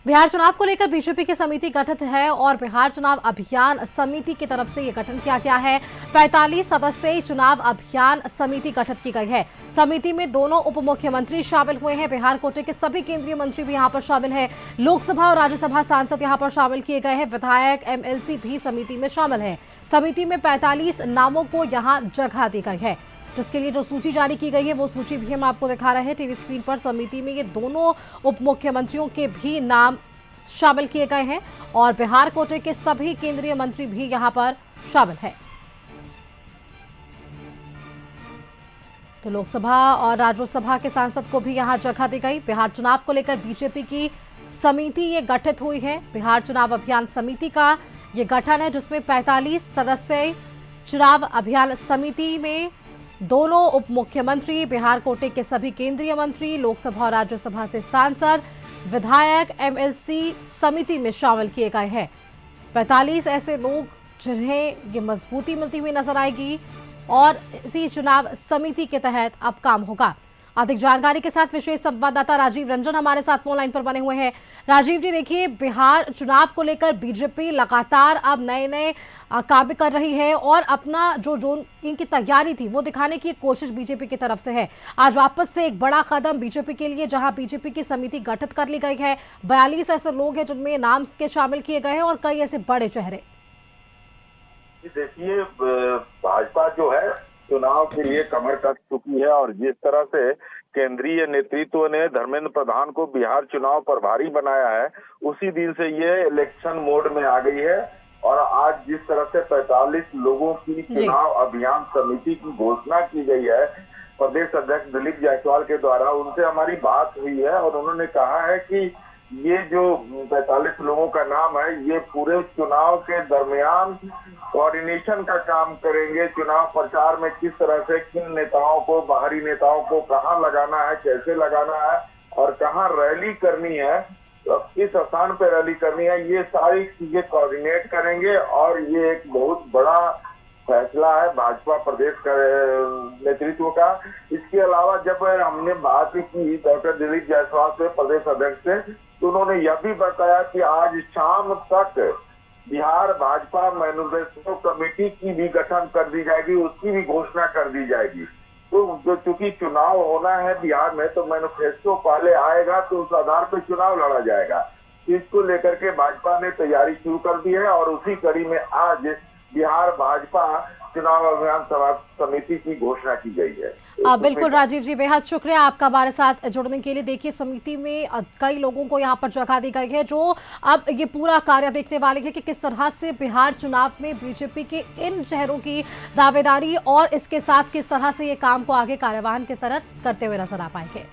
बिहार चुनाव को लेकर बीजेपी की समिति गठित है और बिहार चुनाव अभियान समिति की तरफ से ये गठन किया गया है। 45 सदस्यीय चुनाव अभियान समिति गठित की गई है। समिति में दोनों उप मुख्यमंत्री शामिल हुए हैं। बिहार कोटे के सभी केंद्रीय मंत्री भी यहां पर शामिल हैं। लोकसभा और राज्यसभा सांसद यहां पर शामिल किए गए हैं। विधायक, एमएलसी भी समिति में शामिल है। समिति में 45 नामों को यहाँ जगह दी गई है, जिसके लिए जो सूची जारी की गई है वो सूची भी हम आपको दिखा रहे हैं टीवी स्क्रीन पर। समिति में ये दोनों उप मुख्यमंत्रियों के भी नाम शामिल किए गए हैं और बिहार कोटे के सभी केंद्रीय मंत्री भी यहां पर शामिल हैं। तो लोकसभा और राज्यसभा के सांसद को भी यहां जगह दी गई। बिहार चुनाव को लेकर बीजेपी की समिति ये गठित हुई है। बिहार चुनाव अभियान समिति का ये गठन है, जिसमें 45 सदस्यीय चुनाव अभियान समिति में दोनों उप मुख्यमंत्री, बिहार कोटे के सभी केंद्रीय मंत्री, लोकसभा और राज्यसभा से सांसद, विधायक, एमएलसी समिति में शामिल किए गए हैं। 45 ऐसे लोग जिन्हें ये मजबूती मिलती हुई नजर आएगी और इसी चुनाव समिति के तहत अब काम होगा। अधिक जानकारी के साथ विशेष संवाददाता राजीव रंजन हमारे साथ फोन लाइन पर बने हुए हैं। राजीव जी, देखिए, बिहार चुनाव को लेकर बीजेपी लगातार अब नए काम कर रही है और अपना जो इनकी तैयारी थी वो दिखाने की कोशिश बीजेपी की तरफ से है। आज वापस से एक बड़ा कदम बीजेपी के लिए, जहां बीजेपी की समिति गठित कर ली गई है। 42 ऐसे लोग हैं जिनमें नाम के शामिल किए गए हैं और कई ऐसे बड़े चेहरे। देखिए, भाजपा जो है चुनाव के लिए कमर कस चुकी है और जिस तरह से केंद्रीय नेतृत्व ने धर्मेंद्र प्रधान को बिहार चुनाव प्रभारी बनाया है, उसी दिन से ये इलेक्शन मोड में आ गई है। और आज जिस तरह से 45 लोगों की चुनाव अभियान समिति की घोषणा की गई है, प्रदेश अध्यक्ष दिलीप जायसवाल के द्वारा उनसे हमारी बात हुई है और उन्होंने कहा है कि ये जो 45 लोगों का नाम है, ये पूरे चुनाव के दरमियान कोऑर्डिनेशन का काम करेंगे। चुनाव प्रचार में किस तरह से किन नेताओं को, बाहरी नेताओं को कहाँ लगाना है, कैसे लगाना है और कहाँ रैली करनी है, किस स्थान पे रैली करनी है, ये सारी चीजें कोऑर्डिनेट करेंगे। और ये एक बहुत बड़ा फैसला है भाजपा प्रदेश का नेतृत्व का। इसके अलावा जब हमने बात की डॉक्टर दिलीप जायसवाल से, प्रदेश अध्यक्ष से, तो उन्होंने यह भी बताया कि आज शाम तक बिहार भाजपा मैनिफेस्टो कमेटी की भी गठन कर दी जाएगी, उसकी भी घोषणा कर दी जाएगी। तो चूंकि चुनाव होना है बिहार में, तो मैनिफेस्टो पहले आएगा तो उस आधार पर चुनाव लड़ा जाएगा। इसको लेकर के भाजपा ने तैयारी शुरू कर दी है और उसी कड़ी में आज बिहार भाजपा चुनाव अभियान समिति की घोषणा की गई है। बिल्कुल राजीव जी, बेहद शुक्रिया आपका हमारे साथ जुड़ने के लिए। देखिए, समिति में कई लोगों को यहाँ पर जगह दी गई है जो अब ये पूरा कार्य देखने वाले हैं कि किस तरह से बिहार चुनाव में बीजेपी के इन चेहरों की दावेदारी और इसके साथ किस तरह से ये काम को आगे कार्यवाहन के तरह करते हुए नजर आ पाएंगे।